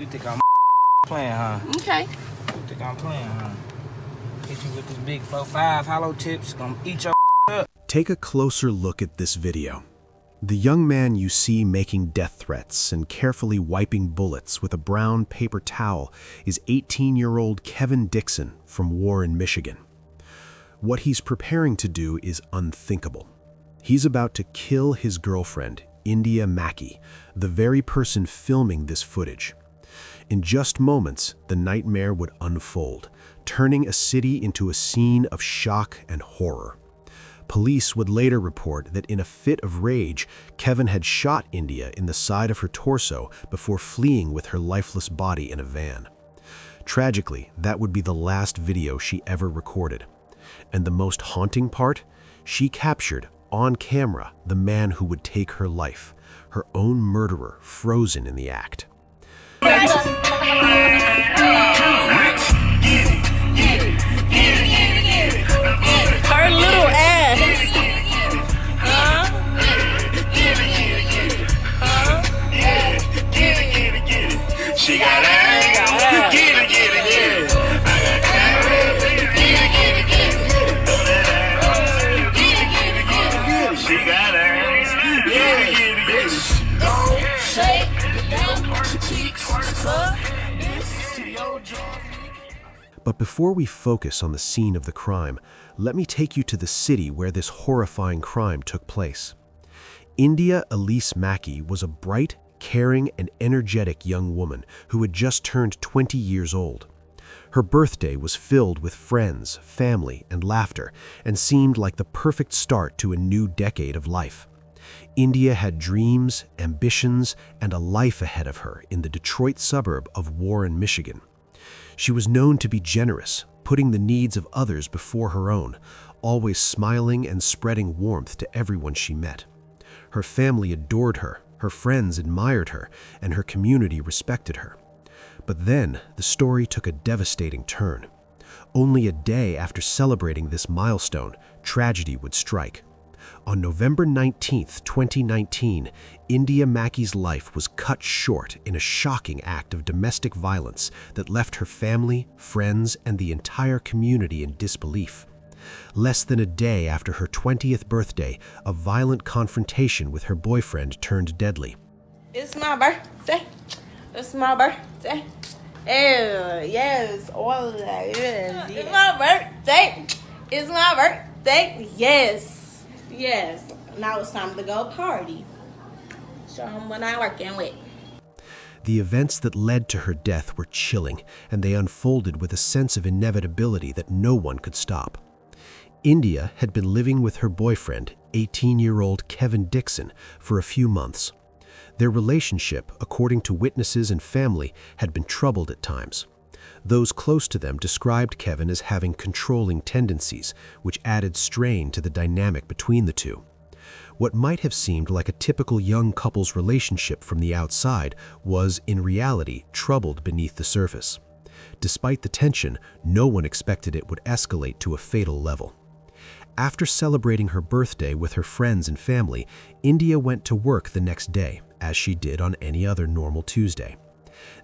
You think I'm playing, huh? Okay. You think I'm playing, huh? Hit you with this big 4-5 hollow tips, gonna eat your up. Take a closer look at this video. The young man you see making death threats and carefully wiping bullets with a brown paper towel is 18-year-old Kevin Dixon from Warren, Michigan. What he's preparing to do is unthinkable. He's about to kill his girlfriend, India Mackey, the very person filming this footage. In just moments, the nightmare would unfold, turning a city into a scene of shock and horror. Police would later report that in a fit of rage, Kevin had shot India in the side of her torso before fleeing with her lifeless body in a van. Tragically, that would be the last video she ever recorded. And the most haunting part? She captured, on camera, the man who would take her life, her own murderer frozen in the act. Her little ass. She got ass. Get it, get it, get it. I got ass. Get it, get it, get it. She got ass. Get it, get it, get it. Don't shake them cheeks up. But before we focus on the scene of the crime, let me take you to the city where this horrifying crime took place. India Elise Mackey was a bright, caring, and energetic young woman who had just turned 20 years old. Her birthday was filled with friends, family, and laughter, and seemed like the perfect start to a new decade of life. India had dreams, ambitions, and a life ahead of her in the Detroit suburb of Warren, Michigan. She was known to be generous, putting the needs of others before her own, always smiling and spreading warmth to everyone she met. Her family adored her, her friends admired her, and her community respected her. But then, the story took a devastating turn. Only a day after celebrating this milestone, tragedy would strike. On November 19, 2019, India Mackey's life was cut short in a shocking act of domestic violence that left her family, friends, and the entire community in disbelief. Less than a day after her 20th birthday, a violent confrontation with her boyfriend turned deadly. It's my birthday. It's my birthday. Yes, all of that. Yes. It's my birthday. It's my birthday. Yes. Yes. Now it's time to go party. Show them what I'm working with. The events that led to her death were chilling, and they unfolded with a sense of inevitability that no one could stop. India had been living with her boyfriend, 18-year-old Kevin Dixon, for a few months. Their relationship, according to witnesses and family, had been troubled at times. Those close to them described Kevin as having controlling tendencies, which added strain to the dynamic between the two. What might have seemed like a typical young couple's relationship from the outside was, in reality, troubled beneath the surface. Despite the tension, no one expected it would escalate to a fatal level. After celebrating her birthday with her friends and family, India went to work the next day, as she did on any other normal Tuesday.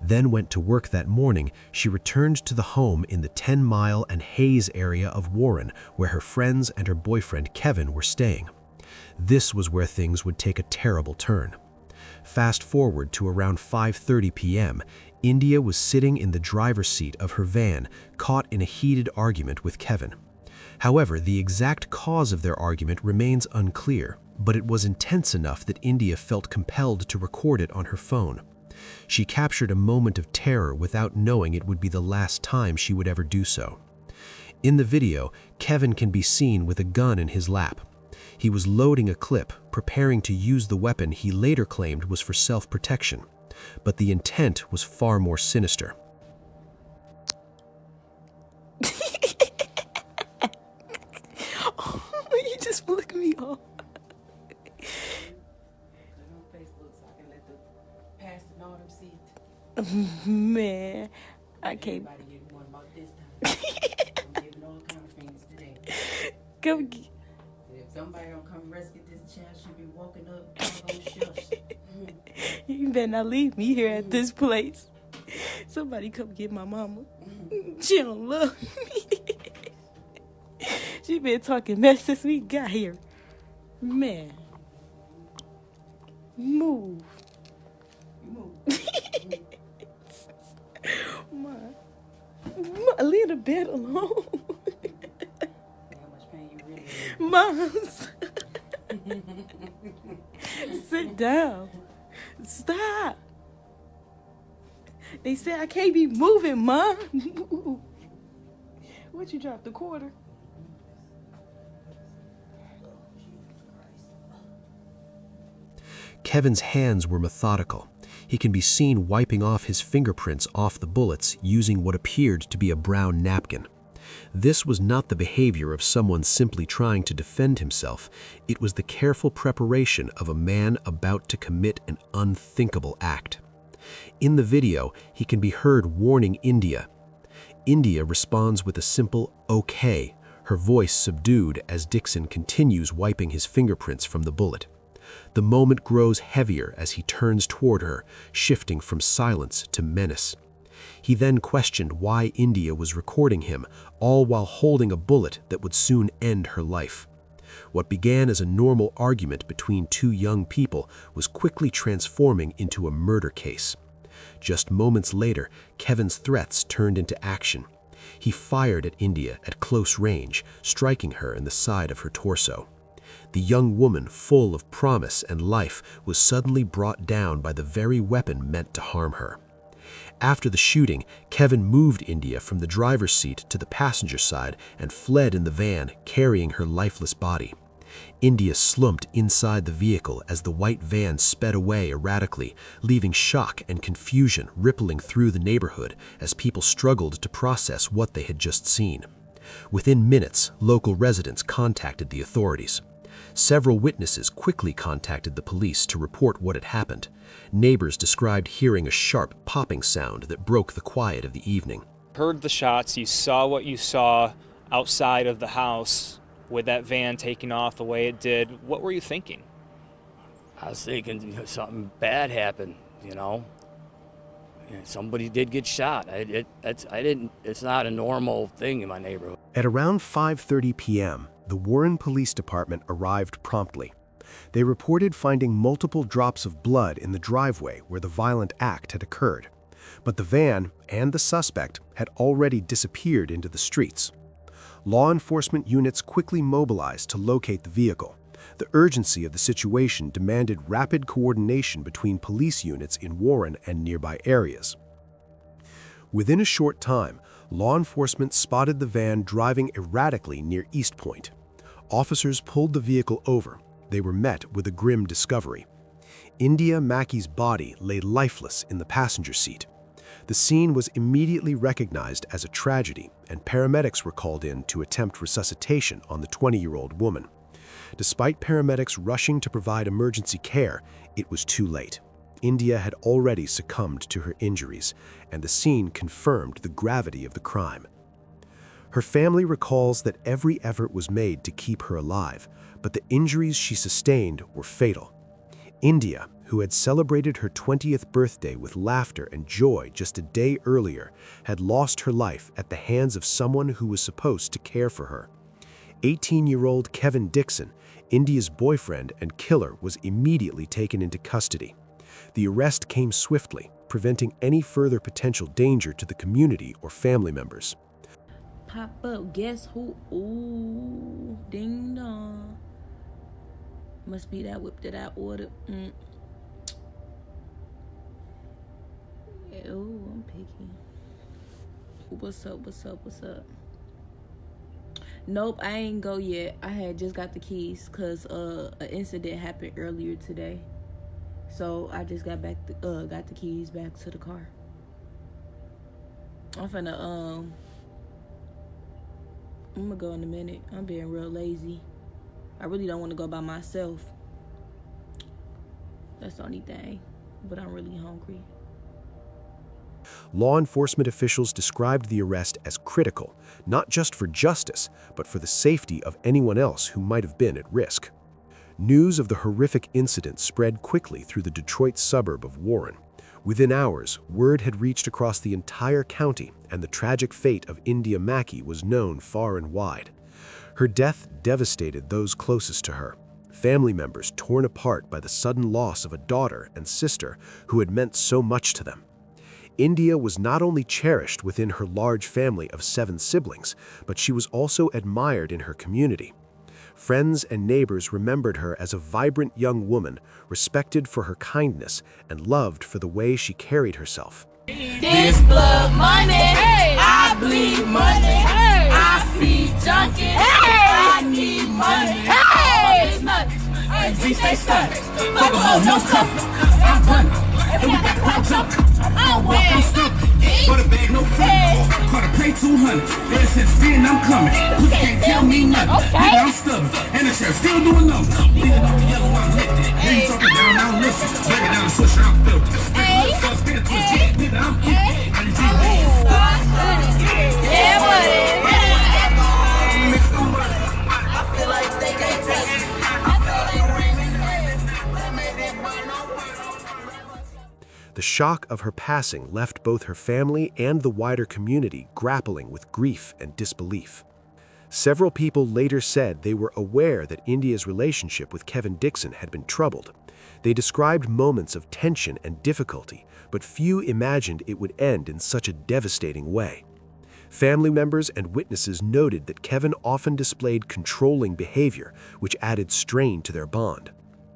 Then went to work that morning, she returned to the home in the 10 Mile and Hayes area of Warren, where her friends and her boyfriend Kevin were staying. This was where things would take a terrible turn. Fast forward to around 5:30 p.m., India was sitting in the driver's seat of her van, caught in a heated argument with Kevin. However, the exact cause of their argument remains unclear, but it was intense enough that India felt compelled to record it on her phone. She captured a moment of terror without knowing it would be the last time she would ever do so. In the video, Kevin can be seen with a gun in his lap. He was loading a clip, preparing to use the weapon he later claimed was for self-protection. But the intent was far more sinister. You just look me off. Man, I can't. Come get. If somebody don't come rescue this child, she'll be walking up all those shelves. You better not leave me here at this place. Somebody come get my mama. She don't love me. She been talking mess since we got here. Man. Move. Ma, leave the bed alone. How much pain you really in? Moms. Sit down. Stop. They said I can't be moving, Mom. What, you dropped the quarter? Kevin's hands were methodical. He can be seen wiping off his fingerprints off the bullets using what appeared to be a brown napkin. This was not the behavior of someone simply trying to defend himself. It was the careful preparation of a man about to commit an unthinkable act. In the video, he can be heard warning India. India responds with a simple "okay," her voice subdued as Dixon continues wiping his fingerprints from the bullet. The moment grows heavier as he turns toward her, shifting from silence to menace. He then questioned why India was recording him, all while holding a bullet that would soon end her life. What began as a normal argument between two young people was quickly transforming into a murder case. Just moments later, Kevin's threats turned into action. He fired at India at close range, striking her in the side of her torso. The young woman, full of promise and life, was suddenly brought down by the very weapon meant to harm her. After the shooting, Kevin moved India from the driver's seat to the passenger side and fled in the van, carrying her lifeless body. India slumped inside the vehicle as the white van sped away erratically, leaving shock and confusion rippling through the neighborhood as people struggled to process what they had just seen. Within minutes, local residents contacted the authorities. Several witnesses quickly contacted the police to report what had happened. Neighbors described hearing a sharp popping sound that broke the quiet of the evening. Heard the shots, you saw what you saw outside of the house with that van taking off the way it did. What were you thinking? I was thinking something bad happened, Somebody did get shot. It's not a normal thing in my neighborhood. At around 5:30 p.m., the Warren Police Department arrived promptly. They reported finding multiple drops of blood in the driveway where the violent act had occurred. But the van and the suspect had already disappeared into the streets. Law enforcement units quickly mobilized to locate the vehicle. The urgency of the situation demanded rapid coordination between police units in Warren and nearby areas. Within a short time, law enforcement spotted the van driving erratically near East Point. Officers pulled the vehicle over. They were met with a grim discovery. India Mackey's body lay lifeless in the passenger seat. The scene was immediately recognized as a tragedy, and paramedics were called in to attempt resuscitation on the 20-year-old woman. Despite paramedics rushing to provide emergency care, it was too late. India had already succumbed to her injuries, and the scene confirmed the gravity of the crime. Her family recalls that every effort was made to keep her alive, but the injuries she sustained were fatal. India, who had celebrated her 20th birthday with laughter and joy just a day earlier, had lost her life at the hands of someone who was supposed to care for her. 18-year-old Kevin Dixon, India's boyfriend and killer, was immediately taken into custody. The arrest came swiftly, preventing any further potential danger to the community or family members. Pop up, guess who? Ooh, ding dong. Must be that whip that I ordered. Ooh, I'm picky. What's up? Nope, I ain't go yet. I had just got the keys because an incident happened earlier today. So I just got the keys back to the car. I'm gonna go in a minute. I'm being real lazy. I really don't want to go by myself. That's the only thing. But I'm really hungry. Law enforcement officials described the arrest as critical, not just for justice, but for the safety of anyone else who might have been at risk. News of the horrific incident spread quickly through the Detroit suburb of Warren, Within hours, word had reached across the entire county, and the tragic fate of India Mackey was known far and wide. Her death devastated those closest to her, family members torn apart by the sudden loss of a daughter and sister who had meant so much to them. India was not only cherished within her large family of 7 siblings, but she was also admired in her community. Friends and neighbors remembered her as a vibrant young woman, respected for her kindness and loved for the way she carried herself. This blood money, hey. I bleed money, hey. I feed junkies, hey. I need money, hey. It's nothing. And G stay stuck, fuck a hoe, no cover. I'm running, and we got crowd jumping. I don't walk, I'm stupid, but a bag no front. Caught a pay 200, ever since then I'm coming. Pussy can't tell me nothing, nigga I'm stubborn. And the shirt still doing numbers. Leaning off the yellow, I'm lifted. Hands talking down, I don't listen. Break it down and switch, I'm filthy. Spin twisted, nigga I'm empty. I'm G. Yeah, buddy. I feel like they can't test me. The shock of her passing left both her family and the wider community grappling with grief and disbelief. Several people later said they were aware that India's relationship with Kevin Dixon had been troubled. They described moments of tension and difficulty, but few imagined it would end in such a devastating way. Family members and witnesses noted that Kevin often displayed controlling behavior, which added strain to their bond.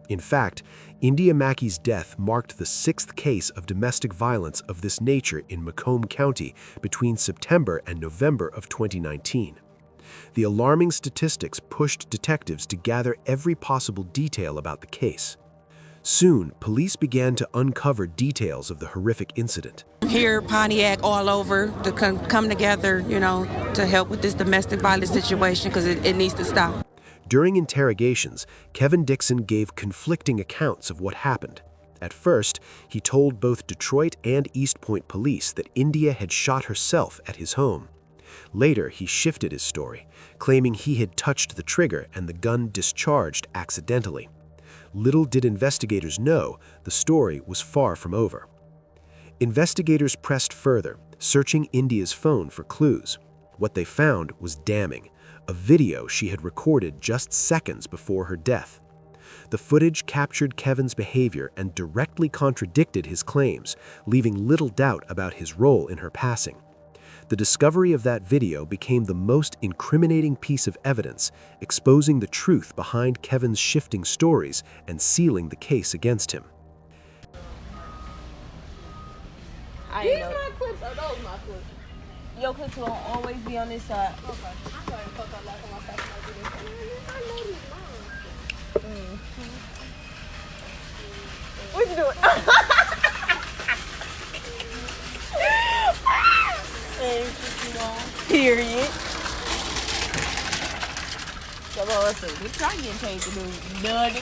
In fact, India Mackey's death marked the 6th case of domestic violence of this nature in Macomb County between September and November of 2019. The alarming statistics pushed detectives to gather every possible detail about the case. Soon, police began to uncover details of the horrific incident. Here, Pontiac all over to come together, to help with this domestic violence situation because it needs to stop. During interrogations, Kevin Dixon gave conflicting accounts of what happened. At first, he told both Detroit and East Point police that India had shot herself at his home. Later, he shifted his story, claiming he had touched the trigger and the gun discharged accidentally. Little did investigators know, the story was far from over. Investigators pressed further, searching India's phone for clues. What they found was damning. A video she had recorded just seconds before her death. The footage captured Kevin's behavior and directly contradicted his claims, leaving little doubt about his role in her passing. The discovery of that video became the most incriminating piece of evidence, exposing the truth behind Kevin's shifting stories and sealing the case against him. These my clips or those my clips? Your clips will always be on this side. Okay. I'm sorry to fuck up last time I passed my video. What you doing? Period. Come on, let's see. We're trying to get paid to do none.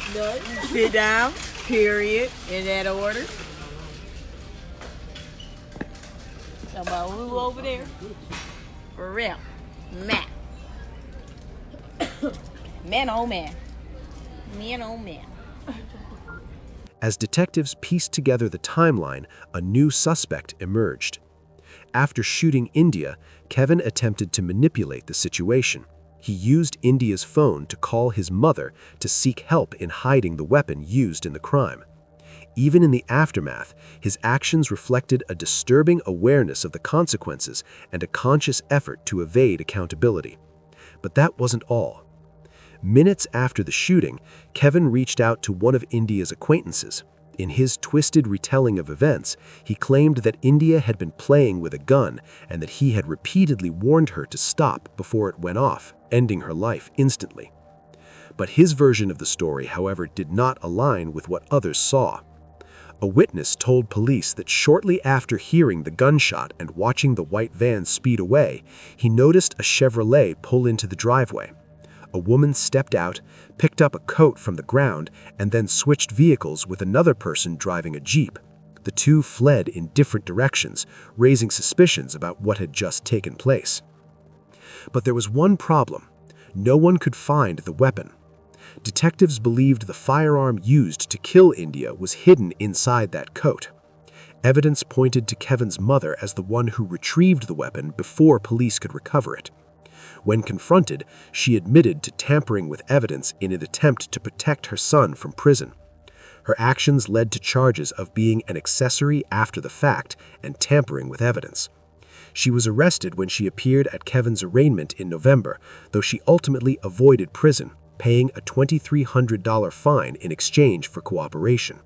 Sit down. Period. In that order. About who over there? For real. Man. Man, oh man. Man, oh man. As detectives pieced together the timeline, a new suspect emerged. After shooting India, Kevin attempted to manipulate the situation. He used India's phone to call his mother to seek help in hiding the weapon used in the crime. Even in the aftermath, his actions reflected a disturbing awareness of the consequences and a conscious effort to evade accountability. But that wasn't all. Minutes after the shooting, Kevin reached out to one of India's acquaintances. In his twisted retelling of events, he claimed that India had been playing with a gun and that he had repeatedly warned her to stop before it went off, ending her life instantly. But his version of the story, however, did not align with what others saw. A witness told police that shortly after hearing the gunshot and watching the white van speed away, he noticed a Chevrolet pull into the driveway. A woman stepped out, picked up a coat from the ground, and then switched vehicles with another person driving a Jeep. The two fled in different directions, raising suspicions about what had just taken place. But there was one problem. No one could find the weapon. Detectives believed the firearm used to kill India was hidden inside that coat. Evidence pointed to Kevin's mother as the one who retrieved the weapon before police could recover it. When confronted, she admitted to tampering with evidence in an attempt to protect her son from prison. Her actions led to charges of being an accessory after the fact and tampering with evidence. She was arrested when she appeared at Kevin's arraignment in November, though she ultimately avoided prison, paying a $2,300 fine in exchange for cooperation.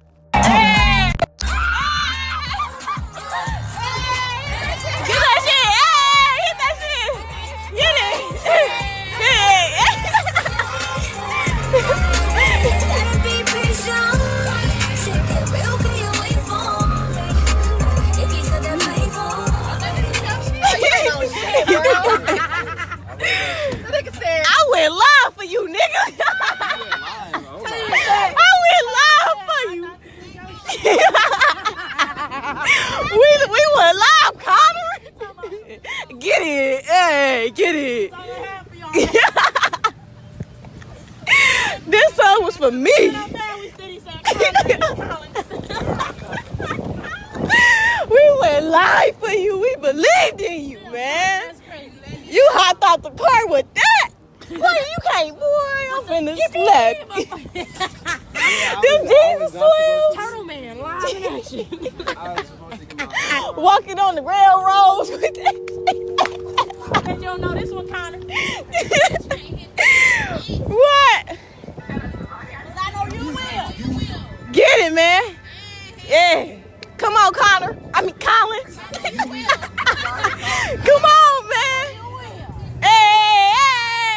I went live for you, nigga. I went live for you. we went live, Connor. Get it, hey, get it. This song was for me. We went live for you. We believed in you, man. You hopped out the car with that. Boy, you can't, boy. I'm finna slap you. Them Jesus swells. Turtle Man, live in action. Walking on the railroads with that. Bet you don't know this one, Connor. What? I know you will. Get it, man. Yeah. Come on, Connor. I mean, Colin. Come on, man. Hey,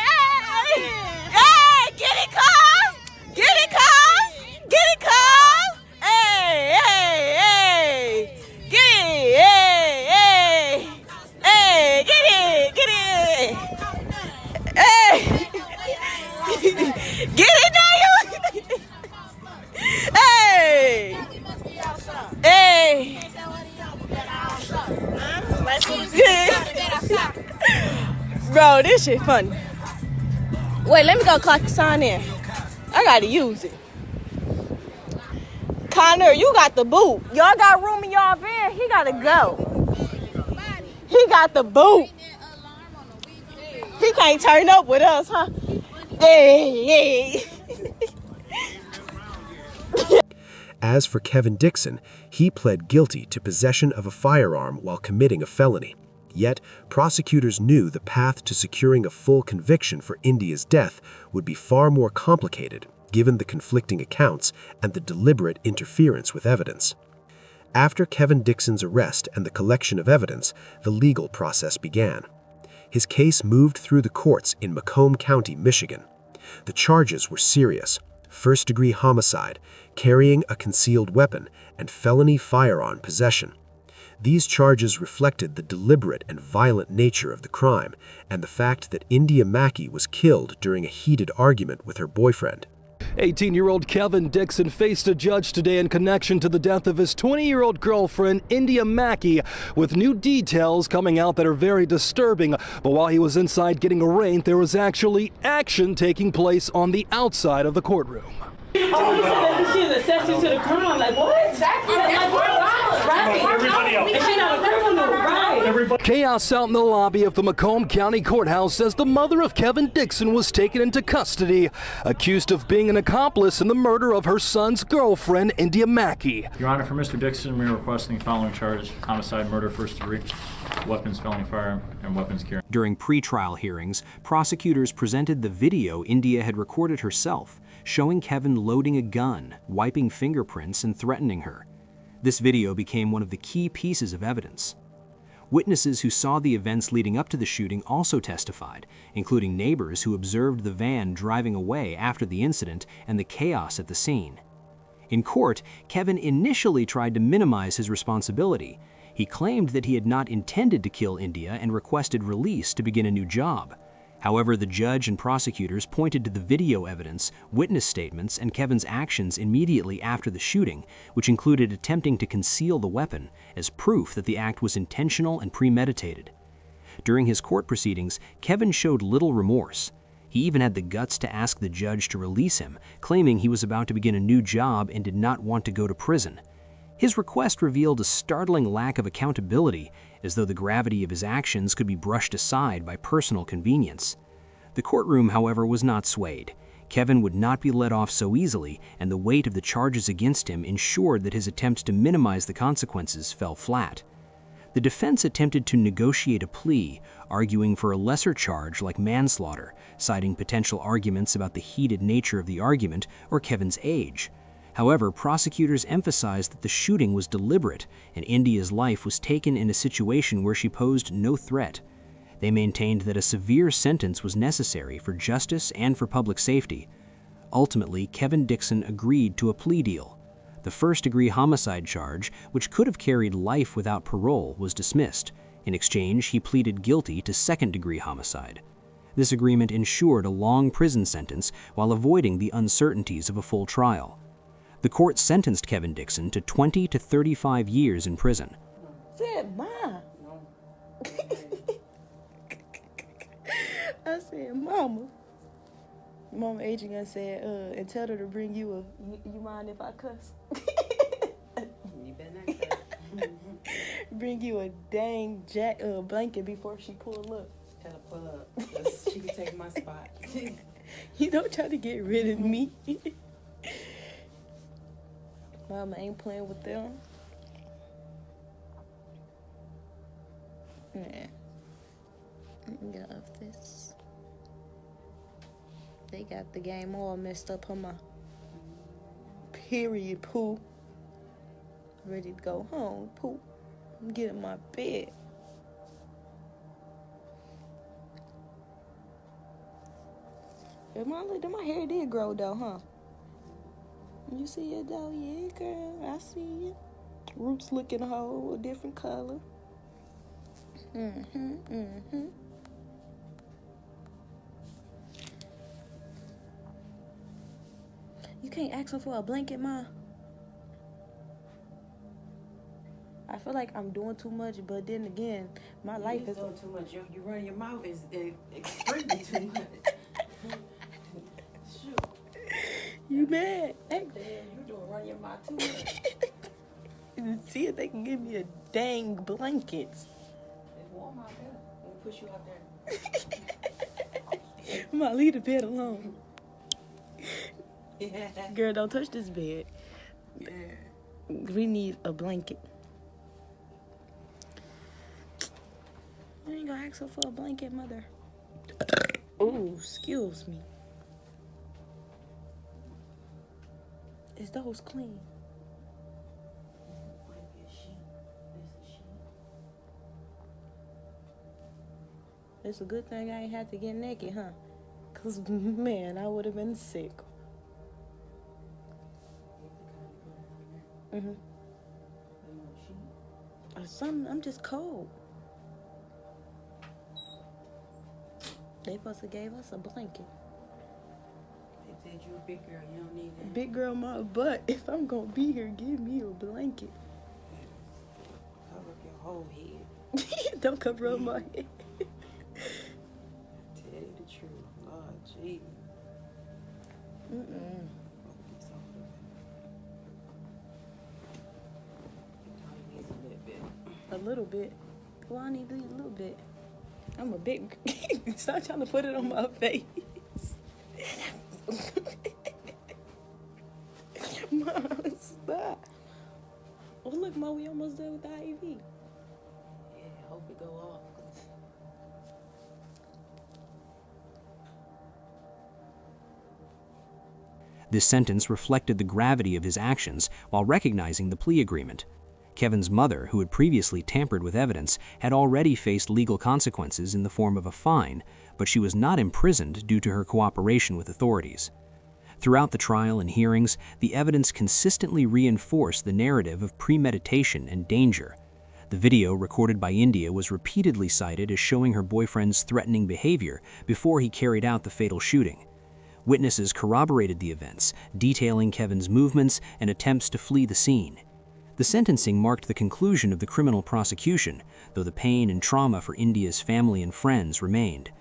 hey, hey, get it, cuz. Get it, cuz. Get it, cuz. Hey, hey, hey. Get it, hey, hey. Hey, get it. Hey. Get it, Daniel. Hey. Hey. Bro, this shit funny. Wait, let me go clock the sign in. I gotta use it. Connor, you got the boot. Y'all got room in y'all van? He gotta go. He got the boot. He can't turn up with us, huh? Hey. As for Kevin Dixon, he pled guilty to possession of a firearm while committing a felony. Yet, prosecutors knew the path to securing a full conviction for India's death would be far more complicated, given the conflicting accounts and the deliberate interference with evidence. After Kevin Dixon's arrest and the collection of evidence, the legal process began. His case moved through the courts in Macomb County, Michigan. The charges were serious: first-degree homicide, carrying a concealed weapon, and felony firearm possession. These charges reflected the deliberate and violent nature of the crime and the fact that India Mackey was killed during a heated argument with her boyfriend. 18-year-old Kevin Dixon faced a judge today in connection to the death of his 20-year-old girlfriend, India Mackey, with new details coming out that are very disturbing. But while he was inside getting arraigned, there was actually action taking place on the outside of the courtroom. Oh, so she's accessory to the crime. Like, what? Exactly. Like, right. Everybody else. And she's not a criminal, right? Chaos out in the lobby of the Macomb County Courthouse as the mother of Kevin Dixon was taken into custody, accused of being an accomplice in the murder of her son's girlfriend, India Mackey. Your Honor, for Mr. Dixon, we are requesting the following charges: homicide, murder, first degree, weapons, felony firearm, and weapons carry. During pre-trial hearings, prosecutors presented the video India had recorded herself, showing Kevin loading a gun, wiping fingerprints, and threatening her. This video became one of the key pieces of evidence. Witnesses who saw the events leading up to the shooting also testified, including neighbors who observed the van driving away after the incident and the chaos at the scene. In court, Kevin initially tried to minimize his responsibility. He claimed that he had not intended to kill India and requested release to begin a new job. However, the judge and prosecutors pointed to the video evidence, witness statements, and Kevin's actions immediately after the shooting, which included attempting to conceal the weapon, as proof that the act was intentional and premeditated. During his court proceedings, Kevin showed little remorse. He even had the guts to ask the judge to release him, claiming he was about to begin a new job and did not want to go to prison. His request revealed a startling lack of accountability, as though the gravity of his actions could be brushed aside by personal convenience. The courtroom, however, was not swayed. Kevin would not be let off so easily, and the weight of the charges against him ensured that his attempts to minimize the consequences fell flat. The defense attempted to negotiate a plea, arguing for a lesser charge like manslaughter, citing potential arguments about the heated nature of the argument or Kevin's age. However, prosecutors emphasized that the shooting was deliberate and India's life was taken in a situation where she posed no threat. They maintained that a severe sentence was necessary for justice and for public safety. Ultimately, Kevin Dixon agreed to a plea deal. The first-degree homicide charge, which could have carried life without parole, was dismissed. In exchange, he pleaded guilty to second-degree homicide. This agreement ensured a long prison sentence while avoiding the uncertainties of a full trial. The court sentenced Kevin Dixon to 20 to 35 years in prison. Said, Ma. I said, Mama. Mama Adrian said, and tell her to bring you a, you mind if I cuss? You better not cuss. Bring you a dang blanket before she pull up. Tell her pull up, 'cause she can take my spot. You don't try to get rid of me. Mama ain't playing with them. Yeah. Get off this. They got the game all messed up on my period, poo. Ready to go home, poo. Get in my bed. My hair did grow though, huh? You see it though? Yeah, girl, I see it. Roots looking a whole different color. You can't ask her for a blanket, Ma. I feel like I'm doing too much, but then again, my life is doing too much. You running your mouth is extremely too much. Shoot. You mad? Hey. You doing running your mouth too much. See if they can give me a dang blanket. It's warm out there. Let me push you out there. Ma, leave the bed alone. Yeah. Girl, don't touch this bed. Yeah. We need a blanket. You ain't gonna ask her for a blanket, Mother. Oh, excuse me. Is those clean? It's a good thing I ain't had to get naked, huh? 'Cause, man, I would have been sick. I'm just cold. They supposed to gave us a blanket. They said you a big girl, you don't need that. Big girl, my butt. If I'm gonna be here, give me a blanket. Cover up your whole head. Don't cover up my head. Tell you the truth. Lord, gee. A little bit. Well, I need to eat a little bit. I'm a big. Stop trying to put it on my face. Mom, stop. Oh, look, Mo, we almost done with the IV. Yeah, hope it go off. This sentence reflected the gravity of his actions while recognizing the plea agreement. Kevin's mother, who had previously tampered with evidence, had already faced legal consequences in the form of a fine, but she was not imprisoned due to her cooperation with authorities. Throughout the trial and hearings, the evidence consistently reinforced the narrative of premeditation and danger. The video recorded by India was repeatedly cited as showing her boyfriend's threatening behavior before he carried out the fatal shooting. Witnesses corroborated the events, detailing Kevin's movements and attempts to flee the scene. The sentencing marked the conclusion of the criminal prosecution, though the pain and trauma for India's family and friends remained.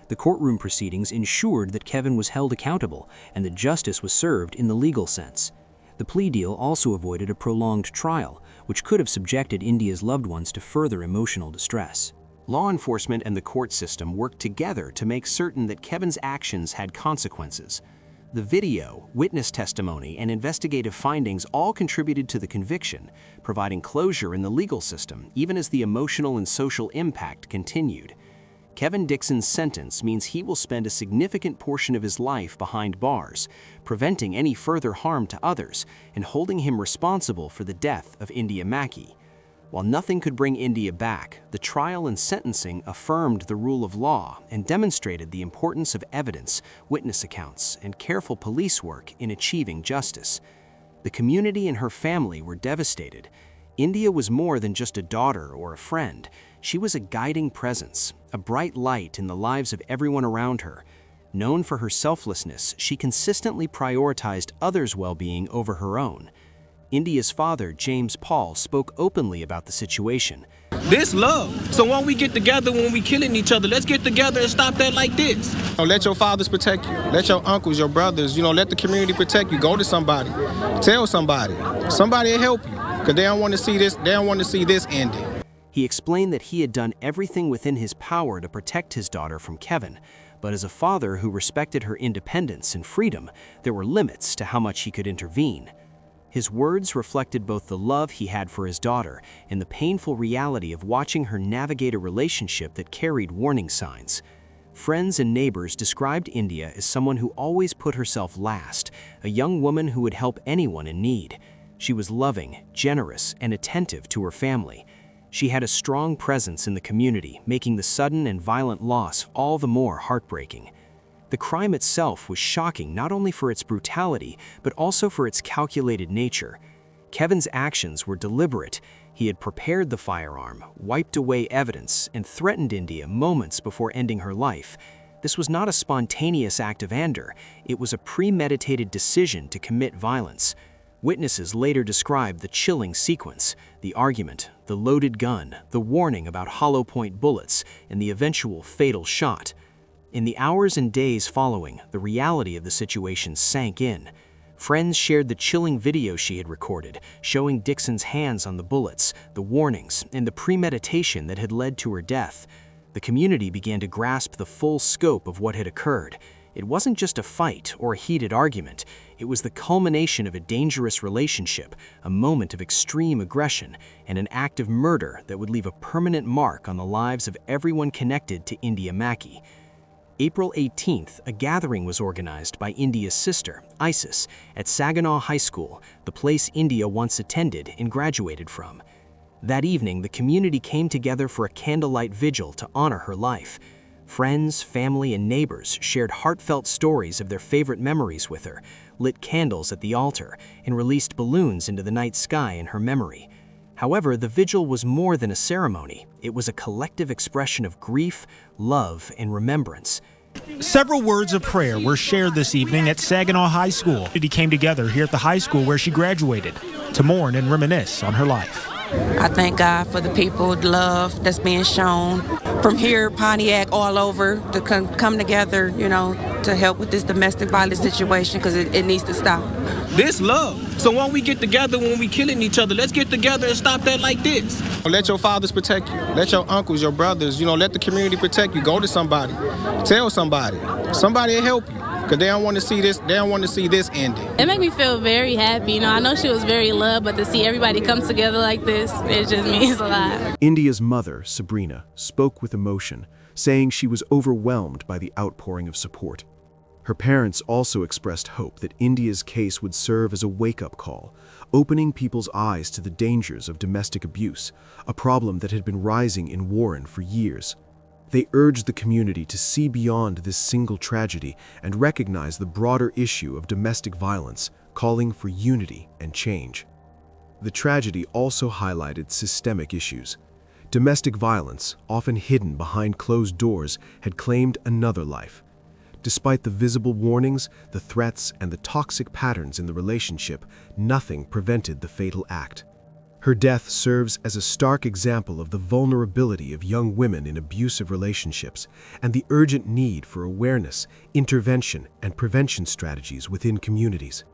The courtroom proceedings ensured that Kevin was held accountable and that justice was served in the legal sense. The plea deal also avoided a prolonged trial, which could have subjected India's loved ones to further emotional distress. Law enforcement and the court system worked together to make certain that Kevin's actions had consequences. The video, witness testimony, and investigative findings all contributed to the conviction, providing closure in the legal system, even as the emotional and social impact continued. Kevin Dixon's sentence means he will spend a significant portion of his life behind bars, preventing any further harm to others and holding him responsible for the death of India Mackey. While nothing could bring India back, the trial and sentencing affirmed the rule of law and demonstrated the importance of evidence, witness accounts, and careful police work in achieving justice. The community and her family were devastated. India was more than just a daughter or a friend. She was a guiding presence, a bright light in the lives of everyone around her. Known for her selflessness, she consistently prioritized others' well-being over her own. India's father, James Paul, spoke openly about the situation. This love. So when we get together, when we killing each other, let's get together and stop that like this. Let your fathers protect you. Let your uncles, your brothers, let the community protect you. Go to somebody. Tell somebody. Somebody will help you. Because they don't want to see this. They don't want to see this ending. He explained that he had done everything within his power to protect his daughter from Kevin. But as a father who respected her independence and freedom, there were limits to how much he could intervene. His words reflected both the love he had for his daughter and the painful reality of watching her navigate a relationship that carried warning signs. Friends and neighbors described India as someone who always put herself last, a young woman who would help anyone in need. She was loving, generous, and attentive to her family. She had a strong presence in the community, making the sudden and violent loss all the more heartbreaking. The crime itself was shocking not only for its brutality, but also for its calculated nature. Kevin's actions were deliberate. He had prepared the firearm, wiped away evidence, and threatened India moments before ending her life. This was not a spontaneous act of anger. It was a premeditated decision to commit violence. Witnesses later described the chilling sequence: the argument, the loaded gun, the warning about hollow-point bullets, and the eventual fatal shot. In the hours and days following, the reality of the situation sank in. Friends shared the chilling video she had recorded, showing Dixon's hands on the bullets, the warnings, and the premeditation that had led to her death. The community began to grasp the full scope of what had occurred. It wasn't just a fight or a heated argument. It was the culmination of a dangerous relationship, a moment of extreme aggression, and an act of murder that would leave a permanent mark on the lives of everyone connected to India Mackey. April 18th, a gathering was organized by India's sister, Isis, at Saginaw High School, the place India once attended and graduated from. That evening, the community came together for a candlelight vigil to honor her life. Friends, family, and neighbors shared heartfelt stories of their favorite memories with her, lit candles at the altar, and released balloons into the night sky in her memory. However, the vigil was more than a ceremony. It was a collective expression of grief, love, and remembrance. Several words of prayer were shared this evening at Saginaw High School. She came together here at the high school where she graduated to mourn and reminisce on her life. I thank God for the people, the love that's being shown from here, Pontiac, all over, to come together, to help with this domestic violence situation, because it needs to stop. This love. So when we get together, when we killing each other, let's get together and stop that like this. Let your fathers protect you. Let your uncles, your brothers, let the community protect you. Go to somebody. Tell somebody. Somebody will help you. Because they don't want to see this. They don't want to see this ending. It made me feel very happy. I know she was very loved, but to see everybody come together like this, it just means a lot. India's mother, Sabrina, spoke with emotion, saying she was overwhelmed by the outpouring of support. Her parents also expressed hope that India's case would serve as a wake-up call, opening people's eyes to the dangers of domestic abuse, a problem that had been rising in Warren for years. They urged the community to see beyond this single tragedy and recognize the broader issue of domestic violence, calling for unity and change. The tragedy also highlighted systemic issues. Domestic violence, often hidden behind closed doors, had claimed another life. Despite the visible warnings, the threats, and the toxic patterns in the relationship, nothing prevented the fatal act. Her death serves as a stark example of the vulnerability of young women in abusive relationships and the urgent need for awareness, intervention, and prevention strategies within communities.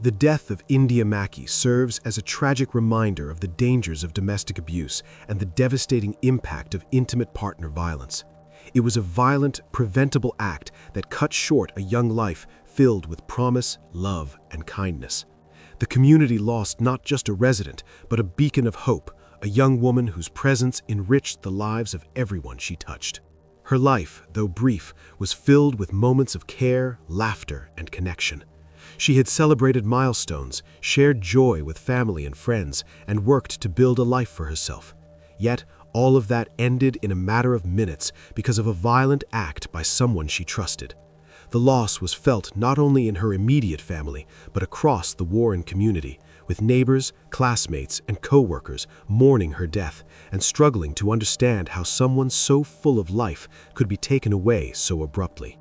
The death of India Mackey serves as a tragic reminder of the dangers of domestic abuse and the devastating impact of intimate partner violence. It was a violent, preventable act that cut short a young life filled with promise, love, and kindness. The community lost not just a resident, but a beacon of hope, a young woman whose presence enriched the lives of everyone she touched. Her life, though brief, was filled with moments of care, laughter, and connection. She had celebrated milestones, shared joy with family and friends, and worked to build a life for herself. Yet, all of that ended in a matter of minutes because of a violent act by someone she trusted. The loss was felt not only in her immediate family, but across the Warren community, with neighbors, classmates, and co-workers mourning her death and struggling to understand how someone so full of life could be taken away so abruptly.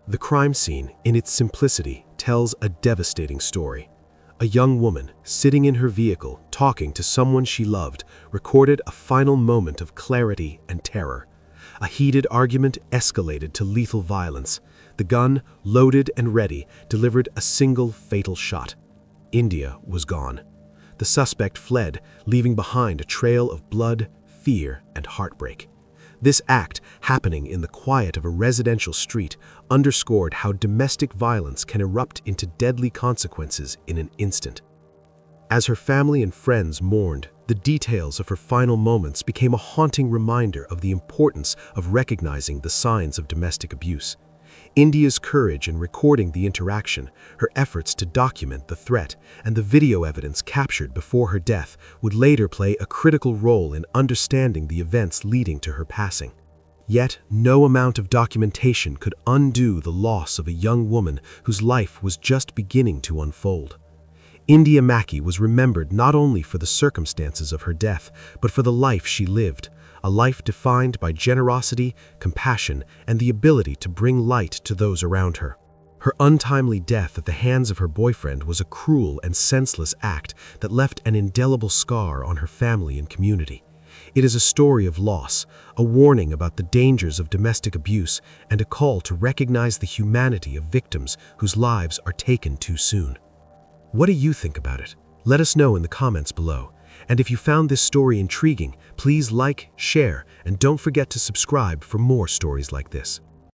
The crime scene, in its simplicity, tells a devastating story. A young woman, sitting in her vehicle, talking to someone she loved, recorded a final moment of clarity and terror. A heated argument escalated to lethal violence. The gun, loaded and ready, delivered a single fatal shot. India was gone. The suspect fled, leaving behind a trail of blood, fear, and heartbreak. This act, happening in the quiet of a residential street, underscored how domestic violence can erupt into deadly consequences in an instant. As her family and friends mourned, the details of her final moments became a haunting reminder of the importance of recognizing the signs of domestic abuse. India's courage in recording the interaction, her efforts to document the threat, and the video evidence captured before her death would later play a critical role in understanding the events leading to her passing. Yet, no amount of documentation could undo the loss of a young woman whose life was just beginning to unfold. India Mackey was remembered not only for the circumstances of her death, but for the life she lived, a life defined by generosity, compassion, and the ability to bring light to those around her. Her untimely death at the hands of her boyfriend was a cruel and senseless act that left an indelible scar on her family and community. It is a story of loss, a warning about the dangers of domestic abuse, and a call to recognize the humanity of victims whose lives are taken too soon. What do you think about it? Let us know in the comments below. And if you found this story intriguing, please like, share, and don't forget to subscribe for more stories like this.